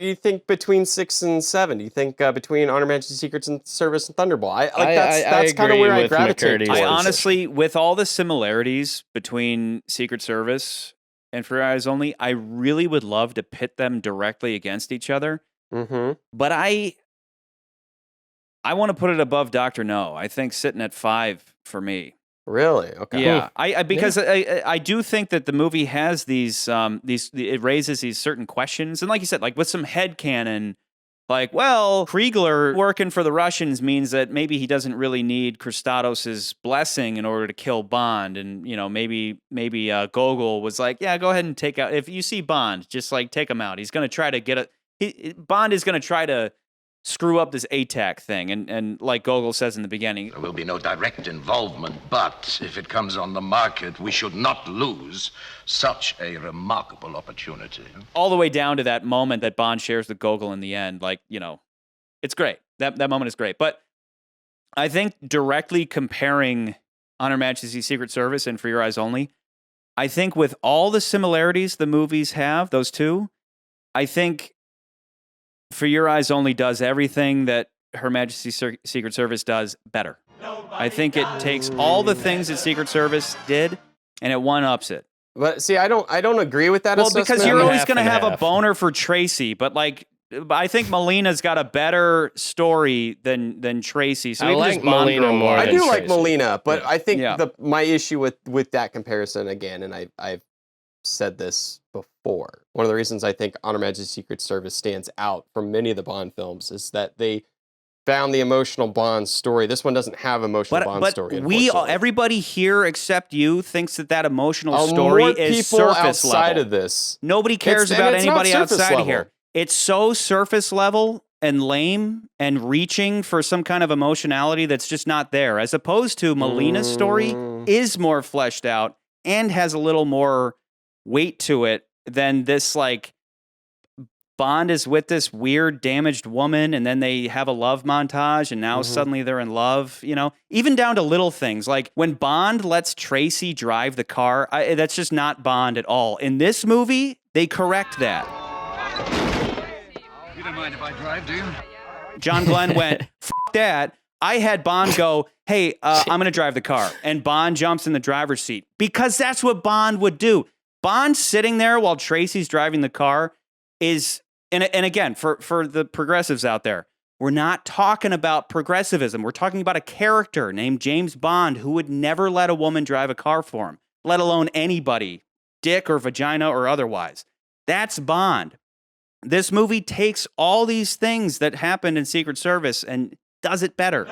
you think between 6 and 7? Do you think between Honor Majesty Secrets and Service and Thunderball? I That's kind of agree where I with gravitate McCurdy's towards. I honestly, with all the similarities between Secret Service and For Your Eyes Only, I really would love to pit them directly against each other. Mm-hmm. But I want to put it above Doctor No. I think sitting at 5 for me. Really? Okay. Yeah, because I do think that the movie has these it raises these certain questions, and like you said, like with some headcanon, like, well, Kriegler working for the Russians means that maybe he doesn't really need Christados's blessing in order to kill Bond, and maybe Gogol was like, yeah, go ahead and take out, if you see Bond, just like take him out. He's going to try to get Bond is going to try to screw up this ATAC thing, and like Gogol says in the beginning, There will be no direct involvement, but if it comes on the market, we should not lose such a remarkable opportunity. all the way down to that moment that Bond shares with Gogol in the end, like, it's great. That moment is great. But I think directly comparing Honor Majesty's Secret Service and For Your Eyes Only, I think with all the similarities the movies have, those two, I think For Your Eyes Only does everything that Her Majesty's Secret Service does better. I think it takes all the things that Secret Service did and it one-ups it. But see, I don't agree with that. Well, assessment. because you're always going to and have a half. boner for Tracy, but like, I think Melina's got a better story than Tracy. So I even like just Bond Melina girl more wise- I than do like Tracy. Melina, but I think Yeah. my issue with that comparison again, and I've said this before. One of the reasons I think Honor Majesty's Secret Service stands out from many of the Bond films is that they found the emotional Bond story. This one doesn't have emotional Bond But story. we all, unfortunately. everybody here except you thinks that emotional More story is people surface outside level. of this. Nobody cares and about it's not anybody surface outside level. of here. It's so surface level and lame and reaching for some kind of emotionality that's just not there. As opposed to Melina's story is more fleshed out and has a little more weight to it than this, like, Bond is with this weird damaged woman and then they have a love montage and now suddenly they're in love, even down to little things. Like when Bond lets Tracy drive the car, that's just not Bond at all. In this movie, they correct that. You don't mind if I drive, do you? John Glenn went, F that. I had Bond go, hey, I'm going to drive the car. And Bond jumps in the driver's seat because that's what Bond would do. Bond sitting there while Tracy's driving the car is, and again, for the progressives out there, we're not talking about progressivism. We're talking about a character named James Bond who would never let a woman drive a car for him, let alone anybody, dick or vagina or otherwise. That's Bond. This movie takes all these things that happened in Secret Service and does it better.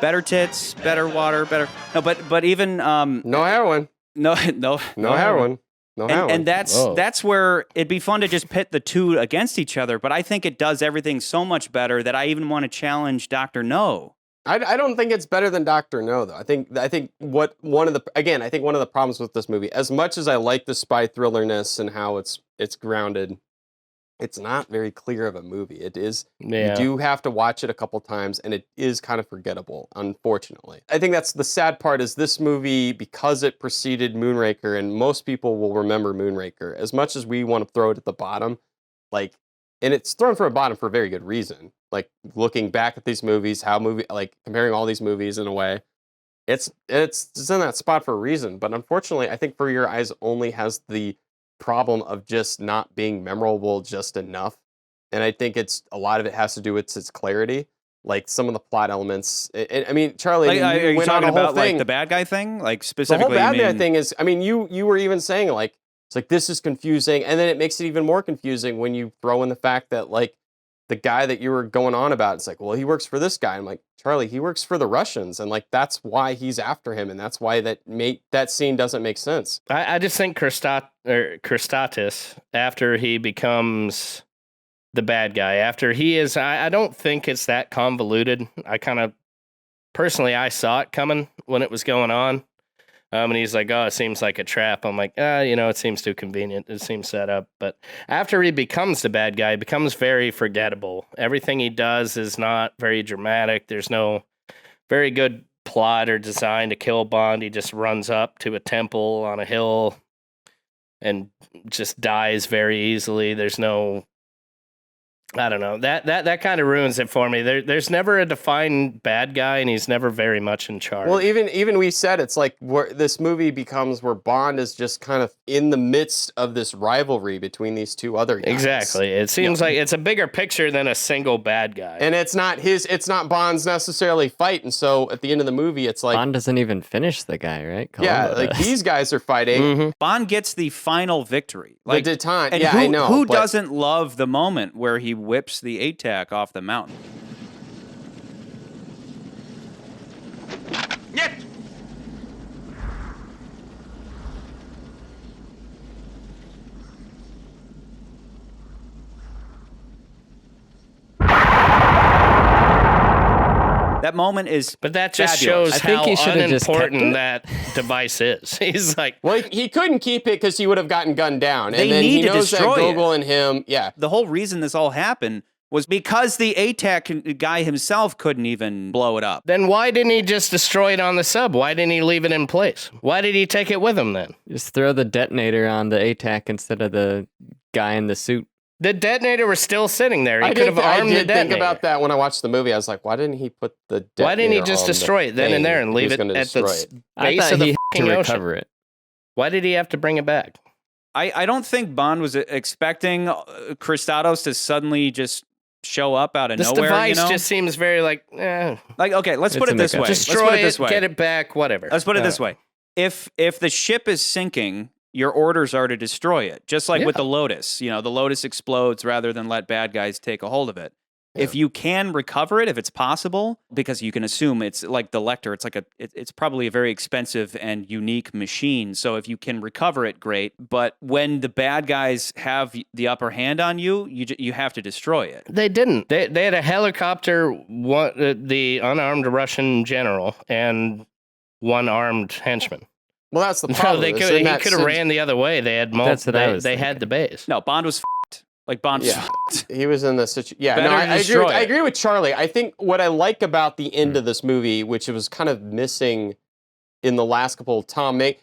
Better tits, better water, better. No, but even No heroin. no Heroin. No heroin. and that's where it'd be fun to just pit the two against each other. But I think it does everything so much better that I even want to challenge Dr. No. I don't think it's better than Doctor No though. I think one of the problems with this movie, as much as I like the spy thrillerness and how it's grounded, it's not very clear of a movie. It is. Yeah. You do have to watch it a couple times, and it is kind of forgettable, unfortunately. I think that's the sad part is this movie, because it preceded Moonraker, and most people will remember Moonraker, as much as we want to throw it at the bottom, and it's thrown for a bottom for a very good reason. Like, looking back at these movies, comparing all these movies in a way, it's in that spot for a reason. But unfortunately, I think For Your Eyes Only has the problem of just not being memorable just enough, and I think a lot of it has to do with its clarity, like some of the plot elements. I mean, Charlie, Like, are you went on talking a whole about like thing. the bad guy thing? Like The specifically, whole bad you guy mean- thing is, I mean, you were even saying like it's like this is confusing, and then it makes it even more confusing when you throw in the fact that like the guy that you were going on about, it's like, well, he works for this guy. I'm like, Charlie, he works for the Russians, and like that's why he's after him, and that's why that scene doesn't make sense. I just think Christatis, after he becomes the bad guy, after he is, I don't think it's that convoluted. Personally, I saw it coming when it was going on. And he's like, oh, it seems like a trap. I'm like, it seems too convenient. It seems set up. But after he becomes the bad guy, he becomes very forgettable. Everything he does is not very dramatic. There's no very good plot or design to kill Bond. He just runs up to a temple on a hill and just dies very easily. There's no I don't know. That kind of ruins it for me. There's never a defined bad guy, and he's never very much in charge. Well, even we said it's like where this movie becomes where Bond is just kind of in the midst of this rivalry between these two other guys. Exactly. It seems like it's a bigger picture than a single bad guy. And it's not Bond's necessarily fight. And so at the end of the movie, it's like Bond doesn't even finish the guy, right? yeah, Columbo like does. these guys are fighting. Bond gets the final victory. Like the detente. And Yeah, who, I know. Who but- doesn't love the moment where he whips the ATAC off the mountain? Yet! That moment is But that just fabulous. shows I think how he should have just kept unimportant it. that device is. He's like, Well, he couldn't keep it because he would have gotten gunned down. They And then need he to knows that destroy it. Gogol and him, yeah. the whole reason this all happened was because the ATAC guy himself couldn't even blow it up. then why didn't he just destroy it on the sub? Why didn't he leave it in place? Why did he take it with him then? Just throw the detonator on the ATAC instead of the guy in the suit. The detonator was still sitting there. He could have I armed the did detonator. think about that when I watched the movie. I was like, why didn't he put the detonator Why didn't he just on destroy the it then and there thing? and He leave was it gonna at the destroy it. I base thought of the he had fucking to ocean? recover it. Why did he have to bring it back? I don't think Bond was expecting Christados to suddenly just show up out of This nowhere. device you know? just seems very like, like, okay, let's put It's it a this way. makeup. Let's destroy put it this way. get it back, whatever. Let's put it this way. If the ship is sinking, your orders are to destroy it. Just like with Yeah. the Lotus. You know, the Lotus explodes rather than let bad guys take a hold of it. If you can recover it, if it's possible, because you can assume it's like the Lecter, it's like it's probably a very expensive and unique machine. So if you can recover it, great. But when the bad guys have the upper hand on you, you have to destroy it. They didn't. They had a helicopter, the unarmed Russian general, and one armed henchman. Well, that's the No, problem. they is could. in He that could have sense- ran the other way. They had That's what I was They had the base. No, Bond was f***ed. Like Bond was Yeah, f***ed. he was in the situation. Yeah, Better no, to I agree. destroy I it. agree with Charlie. I think what I like about the end of this movie, which it was kind of missing in the last couple of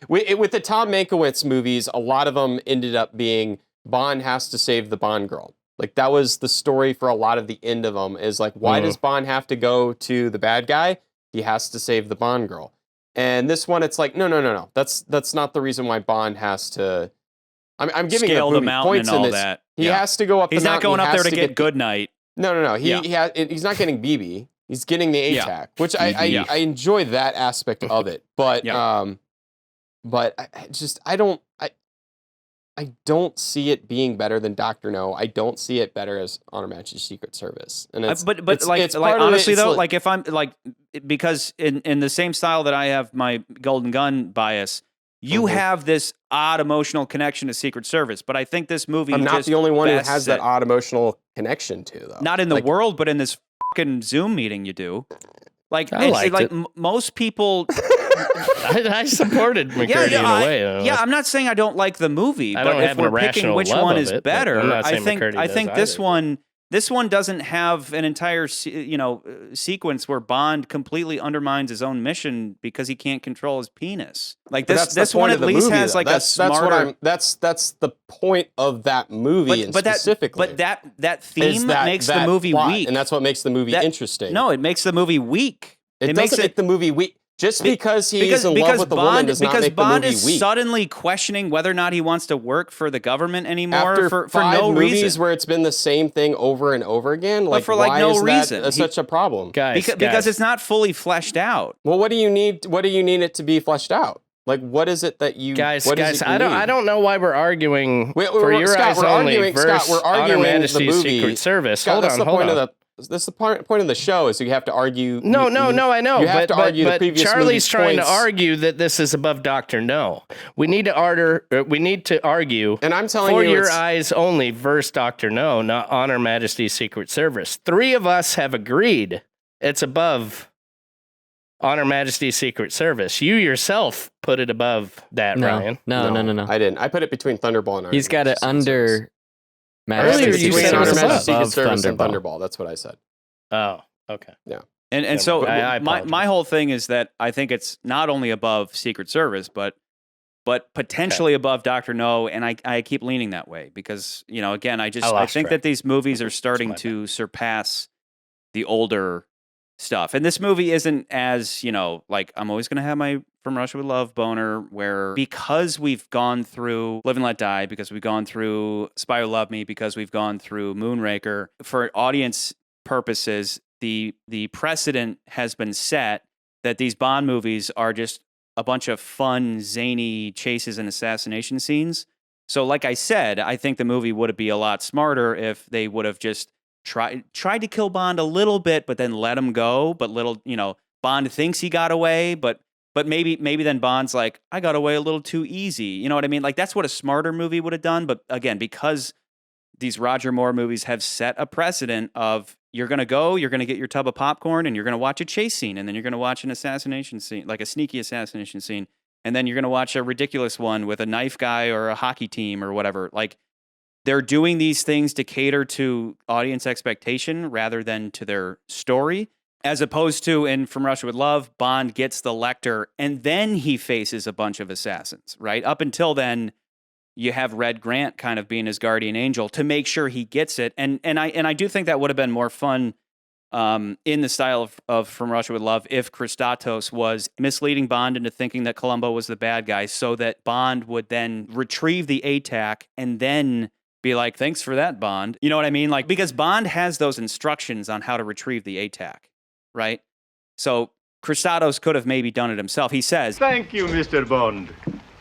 with the Tom Mankiewicz movies, a lot of them ended up being Bond has to save the Bond girl. Like that was the story for a lot of the end of them. Is like, why does Bond have to go to the bad guy? He has to save the Bond girl. And this one, it's like, no. That's not the reason why Bond has to. I'm giving Scale the the movie mountain points and in all this. that. He Yeah. has to go up. He's the not mountain. going He up there has to get good night. No. Yeah. He's not getting BB. He's getting the Yeah. ATAC, which I enjoy that aspect of it. But Yeah. but I don't see it being better than Doctor No. I don't see it better as Honor Majesty's Secret Service. And it's, but it's like part of it, honestly it's though, like if I'm like because in the same style that I have my Golden Gun bias, you have this odd emotional connection to Secret Service. But I think this movie I'm not just the only one who bests has that it. odd emotional connection to though. Not in the Like, world, but in this fucking Zoom meeting you do. Like I liked it. Most people. I supported McCurdy in a way. Yeah, I'm not saying I don't like the movie, I but don't if have an we're picking irrational which love one of is it, but better, I'm not I saying think McCurdy does either. this one doesn't have an entire sequence where Bond completely undermines his own mission because he can't control his penis. Like but this that's the this one point at of the least movie, has though. like that's, a smarter. that's the point of that movie and specifically. That is theme makes the that movie plot, weak, and that's what makes the movie That- interesting. No, it makes the movie weak. it makes doesn't make the movie weak. Just because he's in love with the woman does not make the Bond movie is weak. suddenly questioning whether or not he wants to work for the government anymore After for five no movies reason. where it's been the same thing over and over again, like for, like, why no is reason. that such a problem? Guys, Because it's not fully fleshed out. Well, what do you need? What do you need it to be fleshed out? Like, what is it that you guys. what is it you I don't know why we're arguing for your Scott, eyes we're only arguing- versus Scott, we're arguing Honor the Majesty's movie. Secret Service. Scott, Hold that's on, the hold point on. of that's the point of the show is you have to argue. No, I know. You have to argue the but previous Charlie's movie's trying points. to argue that this is above Doctor No. We need to argue. And I'm telling for you, your it's- eyes only versus Doctor No, not Honor Majesty's Secret Service. 3 of us have agreed it's above Honor Majesty's Secret Service. You yourself put it above that, Ryan. No. I didn't. I put it between Thunderball and Honor He's got it Majesty's Secret Service. under Earlier Majesty's you Secret said it was Service above Secret above Service and Thunderball. Thunderball. That's what I said. Oh, okay. And so I my apologize. whole thing is that I think it's not only above Secret Service, but but potentially above Dr. No. And I keep leaning that way because, again, I lost think track. that these movies are starting to surpass the older stuff. And this movie isn't as, like I'm always going to have my From Russia with Love boner where because we've gone through Live and Let Die, because we've gone through Spy Who Loved Me, because we've gone through Moonraker, for audience purposes, the precedent has been set that these Bond movies are just a bunch of fun, zany chases and assassination scenes. So like I said, I think the movie would be a lot smarter if they would have just tried to kill Bond a little bit, but then let him go. But Bond thinks he got away, but maybe then Bond's like, I got away a little too easy. You know what I mean? Like that's what a smarter movie would have done. But again, because these Roger Moore movies have set a precedent of you're going to get your tub of popcorn and you're going to watch a chase scene and then you're going to watch an assassination scene, like a sneaky assassination scene. And then you're going to watch a ridiculous one with a knife guy or a hockey team or whatever. Like they're doing these things to cater to audience expectation rather than to their story. As opposed to in From Russia with Love, Bond gets the Lecter and then he faces a bunch of assassins, right? Up until then, you have Red Grant kind of being his guardian angel to make sure he gets it. And I do think that would have been more fun in the style of From Russia with Love if Christatos was misleading Bond into thinking that Columbo was the bad guy so that Bond would then retrieve the ATAC and then be like, thanks for that, Bond. You know what I mean? Like, because Bond has those instructions on how to retrieve the ATAC, right? So Christatos could have maybe done it himself. He says, Thank you, Mr. Bond.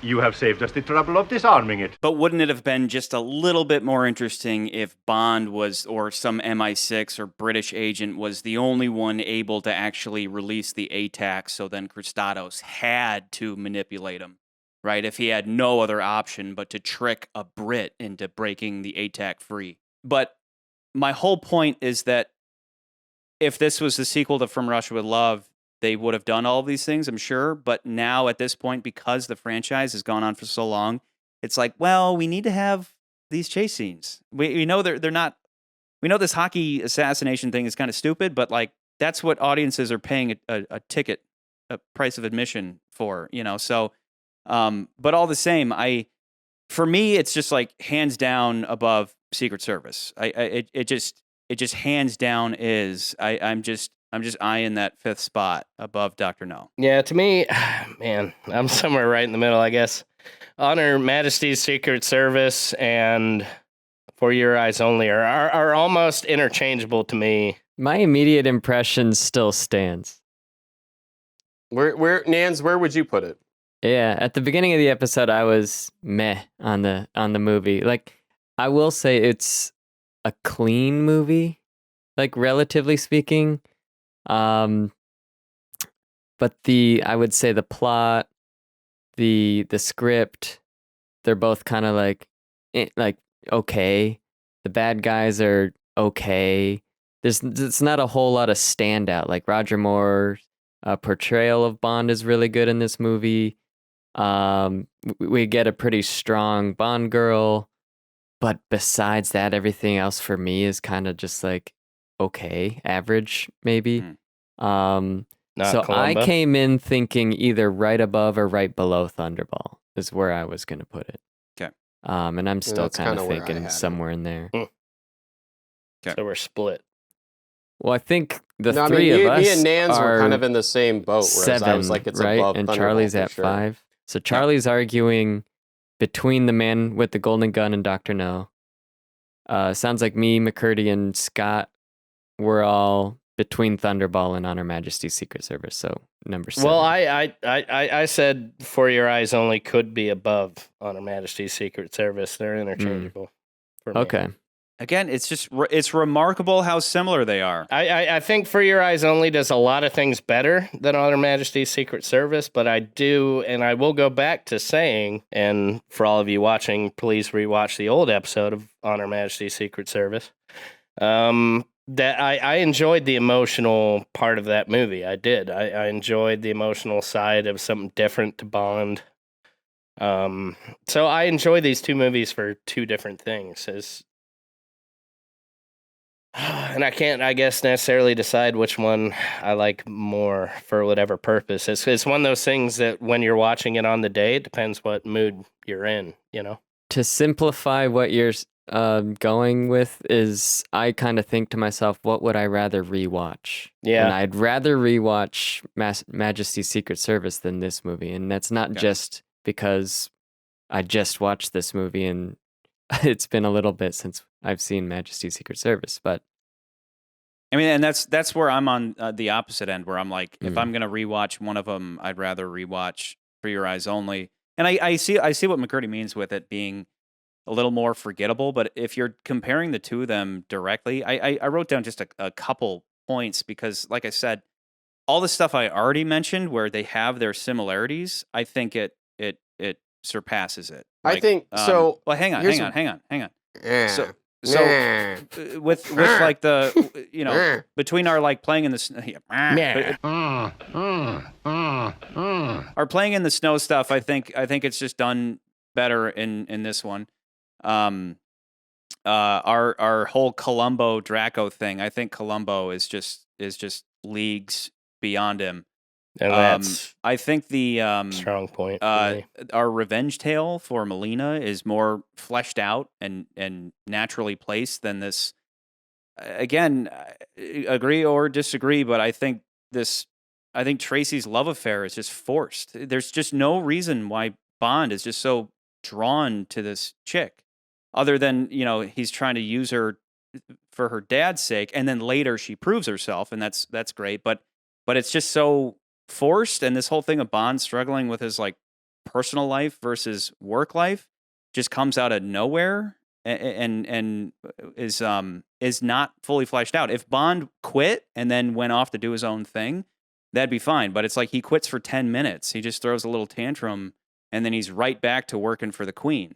You have saved us the trouble of disarming it. but wouldn't it have been just a little bit more interesting if Bond was, or some MI6 or British agent was the only one able to actually release the ATAC, so then Christatos had to manipulate him, right? If he had no other option but to trick a Brit into breaking the ATAC free. But my whole point is that if this was the sequel to From Russia with Love, they would have done all of these things, I'm sure. But now at this point, because the franchise has gone on for so long, it's like, well, we need to have these chase scenes. We know they're not. We know this hockey assassination thing is kind of stupid, but like that's what audiences are paying a ticket, a price of admission for, So, but all the same, for me, it's just like hands down above Secret Service. It just hands down is. I'm just eyeing that fifth spot above Dr. No. Yeah, to me, man, I'm somewhere right in the middle, I guess. Honor Majesty's Secret Service and For Your Eyes Only are almost interchangeable to me. My immediate impression still stands. Where Nans, where would you put it? Yeah, at the beginning of the episode, I was meh on the movie. Like, I will say it's a clean movie, like relatively speaking. But I would say the plot, the script, they're both kind of like okay. The bad guys are okay. It's not a whole lot of standout. Like Roger Moore's portrayal of Bond is really good in this movie. We get a pretty strong Bond girl, but besides that, everything else for me is kind of just like okay, average maybe. So Columbo. I came in thinking either right above or right below Thunderball is where I was going to put it. Okay. And I'm still that's kind kinda of where I thinking had it. somewhere in there. Okay. So we're split. Well, I think the No, I three mean, of us me and Nans were are kind of in the same boat, whereas 7, I was like, it's right? above And Thunderball Charlie's for at sure. 5. So Charlie's arguing between the man with the golden gun and Dr. No. Sounds like me, McCurdy, and Scott were all between Thunderball and On Her Majesty's Secret Service. So number 7. Well, I said For Your Eyes Only could be above On Her Majesty's Secret Service. They're interchangeable for me. Okay. Again, it's remarkable how similar they are. I think For Your Eyes Only does a lot of things better than On Her Majesty's Secret Service, but I will go back to saying, and for all of you watching, please rewatch the old episode of On Her Majesty's Secret Service, that I enjoyed the emotional part of that movie. I did. I enjoyed the emotional side of something different to Bond. So I enjoy these two movies for two different things. and I can't, I guess, necessarily decide which one I like more for whatever purpose. It's one of those things that when you're watching it on the day, it depends what mood you're in, you know? To simplify what you're going with is, I kind of think to myself, what would I rather rewatch? Yeah. And I'd rather rewatch Majesty's Secret Service than this movie. And that's not just because I just watched this movie and it's been a little bit since I've seen Majesty's Secret Service, but I mean, and that's where I'm on the opposite end, where I'm like, if I'm gonna rewatch one of them, I'd rather rewatch For Your Eyes Only. And I see what McCurdy means with it being a little more forgettable. But if you're comparing the two of them directly, I wrote down just a couple points because, like I said, all the stuff I already mentioned where they have their similarities, I think it surpasses it. I think so. Well, hang on. Yeah. So Nah. with like the between our like playing in the snow, our playing in the snow stuff, I think it's just done better in this one. Our whole Columbo Draco thing, I think Columbo is just leagues beyond him. And that's I think the strong point. For me. our revenge tale for Melina is more fleshed out and naturally placed than this. Again, agree or disagree, but I think Tracy's love affair is just forced. There's just no reason why Bond is just so drawn to this chick, other than he's trying to use her for her dad's sake, and then later she proves herself, and that's great. But it's just so forced, and this whole thing of Bond struggling with his like personal life versus work life just comes out of nowhere and is not fully fleshed out. If Bond quit and then went off to do his own thing, that'd be fine. But it's like he quits for 10 minutes. He just throws a little tantrum and then he's right back to working for the Queen.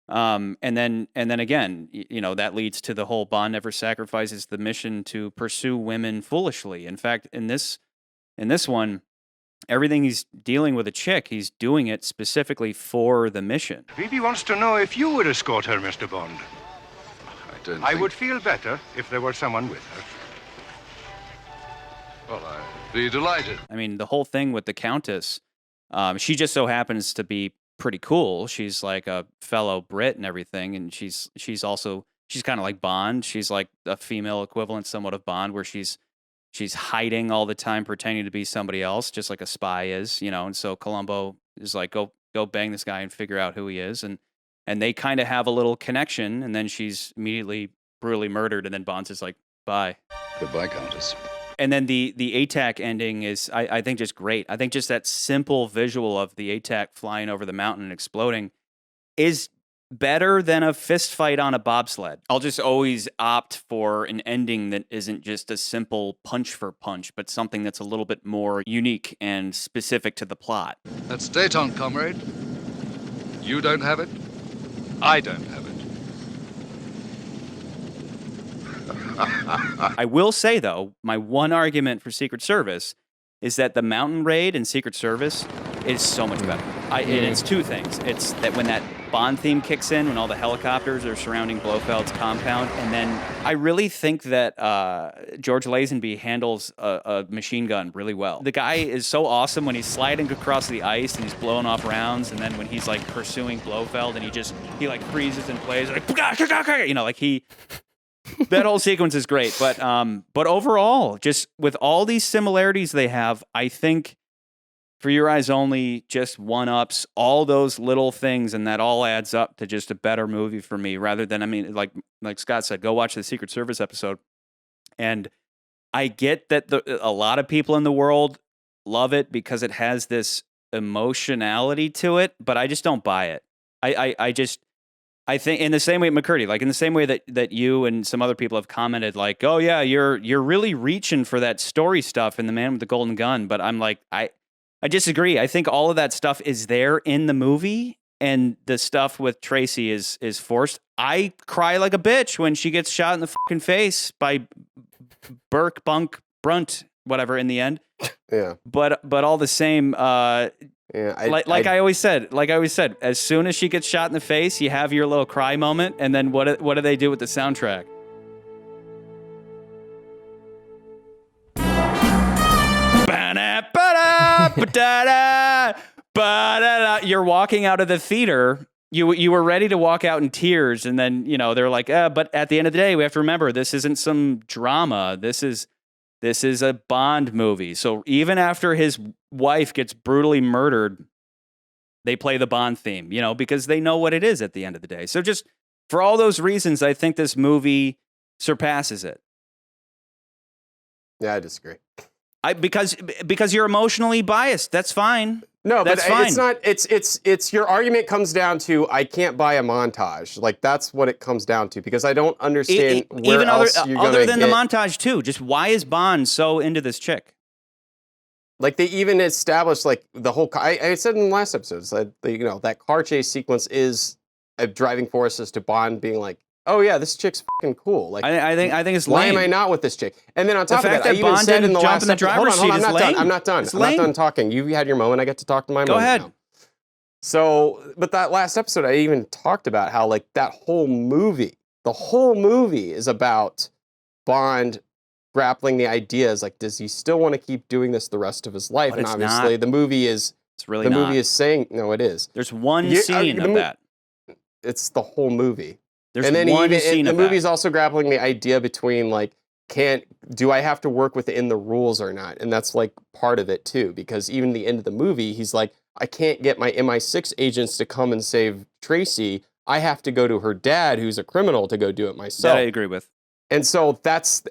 And then again, that leads to the whole Bond never sacrifices the mission to pursue women foolishly. In fact, in this one, everything he's dealing with a chick, he's doing it specifically for the mission. Phoebe wants to know if you would escort her, Mr. Bond. I would feel better if there were someone with her. Well, I'd be delighted. I mean, the whole thing with the Countess, she just so happens to be pretty cool. She's like a fellow Brit and everything, and she's kind of like Bond. She's like a female equivalent somewhat of Bond, where she's hiding all the time, pretending to be somebody else, just like a spy is, And so Columbo is like, go bang this guy and figure out who he is, and they kind of have a little connection, and then she's immediately brutally murdered, and then Bond's just like, bye. Goodbye, Countess. And then the ATAC ending is, I think, just great. I think just that simple visual of the ATAC flying over the mountain and exploding is better than a fist fight on a bobsled. I'll just always opt for an ending that isn't just a simple punch for punch, but something that's a little bit more unique and specific to the plot. That's Dayton, comrade. You don't have it. I don't have it. I will say, though, my one argument for Secret Service is that the mountain raid in Secret Service is so much better. And it's two things. It's that when that Bond theme kicks in, when all the helicopters are surrounding Blofeld's compound, and then I really think that George Lazenby handles a machine gun really well. The guy is so awesome when he's sliding across the ice and he's blowing off rounds, and then when he's like pursuing Blofeld and he like freezes and plays like that whole sequence is great. But overall, just with all these similarities they have, I think For Your Eyes Only just one-ups all those little things, and that all adds up to just a better movie for me, rather than, like Scott said, go watch the Secret Service episode. And I get that a lot of people in the world love it because it has this emotionality to it, but I just don't buy it. I think in the same way, McCurdy, like in the same way that you and some other people have commented, like, oh yeah, you're really reaching for that story stuff in The Man with the Golden Gun, but I'm like, I disagree. I think all of that stuff is there in the movie, and the stuff with Tracy is forced. I cry like a bitch when she gets shot in the fucking face by Burke, Bunk, Brunt, whatever, in the end. Yeah. But all the same, I always said, as soon as she gets shot in the face, you have your little cry moment, and then what do they do with the soundtrack? da-da, ba-da-da. You're walking out of the theater. You were ready to walk out in tears, and then they're like, but at the end of the day, we have to remember this isn't some drama. This is a Bond movie. So even after his wife gets brutally murdered, they play the Bond theme, because they know what it is at the end of the day. So just for all those reasons, I think this movie surpasses it. Yeah, I disagree. Because you're emotionally biased. That's fine. No, that's but fine. it's not. It's your argument comes down to I can't buy a montage. Like that's what it comes down to because I don't understand where even else you're other than get, the montage too. Just why is Bond so into this chick? Like they even established like the whole. I said in the last episode that that car chase sequence is a driving force as to Bond being like, oh yeah, this chick's fucking cool. Like I think it's why lame. am I not with this chick? And then on top of that, I even Bond said in the jump last in the episode, driver's seat I'm is not lame. done. I'm not done. It's I'm not lame. done talking. You had your moment. I get to talk to my Go moment ahead. now. So, but that last episode, I even talked about how like that whole movie, the whole movie is about Bond grappling the ideas. Like, does he still want to keep doing this the rest of his life? But And it's obviously, not. the movie is. It's really the not. movie is saying no. It is. There's one You- scene the of that. It's the whole movie. There's and then one even, scene the of movie that. is also grappling the idea between like, do I have to work within the rules or not? And that's like part of it too, because even the end of the movie, he's like, I can't get my MI6 agents to come and save Tracy. I have to go to her dad, who's a criminal, to go do it myself. That I agree with. And so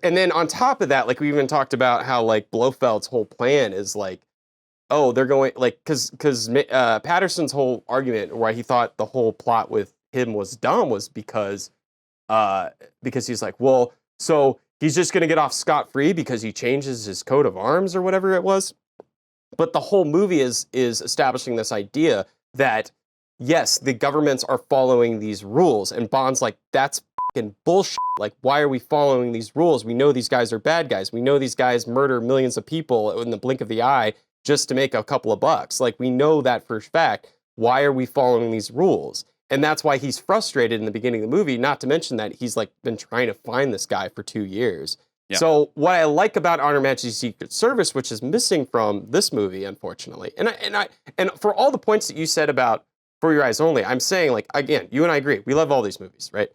and then on top of that, like we even talked about how like Blofeld's whole plan is like, oh, they're going like, because Patterson's whole argument why he thought the whole plot with him was dumb was because he's like, well, so he's just going to get off scot-free because he changes his coat of arms or whatever it was. But the whole movie is establishing this idea that, yes, the governments are following these rules. And Bond's like, that's fucking bullshit. Like, why are we following these rules? We know these guys are bad guys. We know these guys murder millions of people in the blink of the eye just to make a couple of bucks. Like, we know that for a fact. Why are we following these rules? And that's why he's frustrated in the beginning of the movie, not to mention that he's like been trying to find this guy for 2 years. Yeah. So what I like about Honor Majesty's Secret Service, which is missing from this movie, unfortunately, and for all the points that you said about For Your Eyes Only, I'm saying, like, again, you and I agree. We love all these movies, right?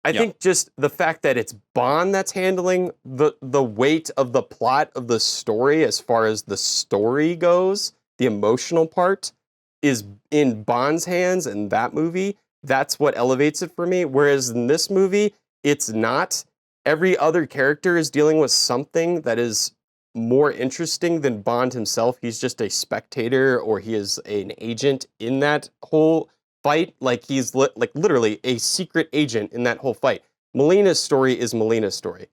I think just the fact that it's Bond that's handling the weight of the plot of the story as far as the story goes, the emotional part, is in Bond's hands in that movie. That's what elevates it for me. Whereas in this movie, it's not. Every other character is dealing with something that is more interesting than Bond himself. He's just a spectator or he is an agent in that whole fight. Like he's literally a secret agent in that whole fight. Melina's story is Melina's story.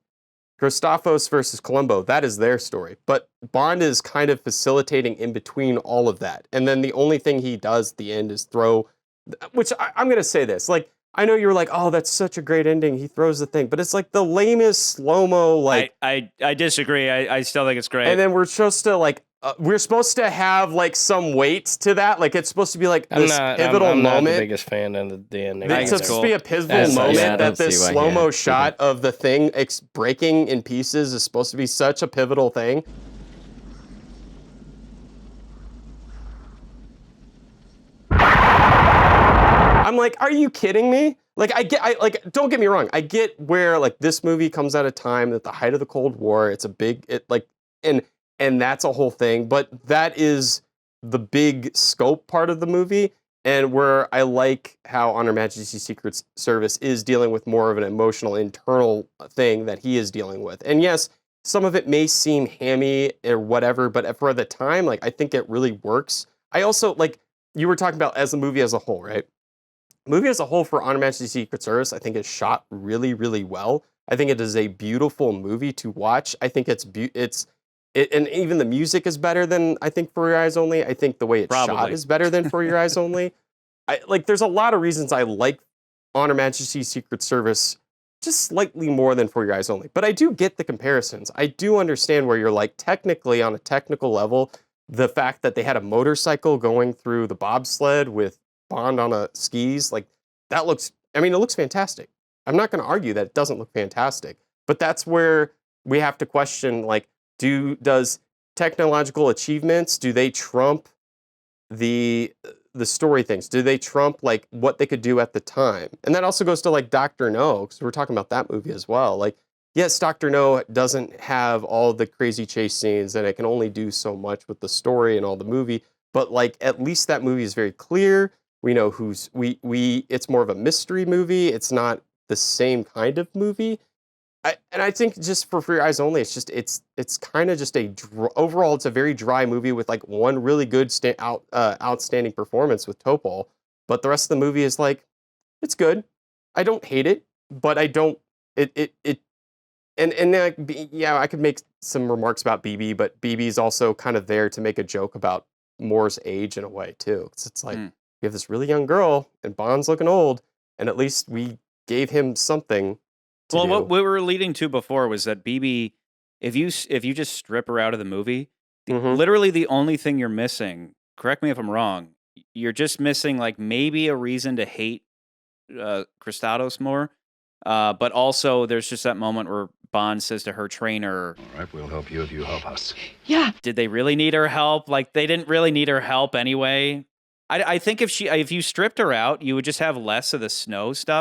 Christophos versus Columbo, that is their story. But Bond is kind of facilitating in between all of that. And then the only thing he does at the end is which I'm going to say this, like, I know you're like, oh, that's such a great ending. He throws the thing, but it's like the lamest slow-mo, like. I disagree. I still think it's great. And then we're supposed to have like some weight to that. Like it's supposed to be like this pivotal I'm moment. not the biggest fan of the ending. It's supposed to be a pivotal That's moment yeah, I that don't see this why he slow-mo had- shot of the thing breaking in pieces is supposed to be such a pivotal thing. I'm like, are you kidding me? Like, don't get me wrong. I get where like this movie comes at a time at the height of the Cold War. It's a big, and that's a whole thing. But that is the big scope part of the movie, and where I like how Honor Majesty's Secret Service is dealing with more of an emotional internal thing that he is dealing with. And yes, some of it may seem hammy or whatever, but for the time, like I think it really works. I also like you were talking about as a movie as a whole, right? Movie as a whole for Honor Majesty's Secret Service, I think is shot really, really well. I think it is a beautiful movie to watch. I think and even the music is better than I think For Your Eyes Only. I think the way it's shot is better than For Your Eyes Only. There's a lot of reasons I like Honor Majesty's Secret Service just slightly more than For Your Eyes Only. But I do get the comparisons. I do understand where you're like technically on a technical level, the fact that they had a motorcycle going through the bobsled with Bond on a skis, like that looks, it looks fantastic. I'm not going to argue that it doesn't look fantastic, but that's where we have to question, like, does technological achievements, do they trump the story things? Do they trump like what they could do at the time? And that also goes to like Dr. No, because we're talking about that movie as well. Like, yes, Dr. No doesn't have all the crazy chase scenes and it can only do so much with the story and all the movie, but like at least that movie is very clear. We know who's it's more of a mystery movie. It's not the same kind of movie. I think just for Your Eyes Only, it's kind of just overall it's a very dry movie with like one really good outstanding performance with Topol, but the rest of the movie is like it's good. I don't hate it, but I don't like, yeah, I could make some remarks about BB, but BB's also kind of there to make a joke about Moore's age in a way too. 'Cause it's like you have this really young girl and Bond's looking old, and at least we gave him something. Well, what we were leading to before was that BB, if you just strip her out of the movie, literally the only thing you're missing, correct me if I'm wrong, you're just missing like maybe a reason to hate Kristatos more, but also there's just that moment where Bond says to her trainer, All right, we'll help you if you help us. yeah, did they really need her help? Like they didn't really need her help anyway. I think if you stripped her out, you would just have less of the snow stuff.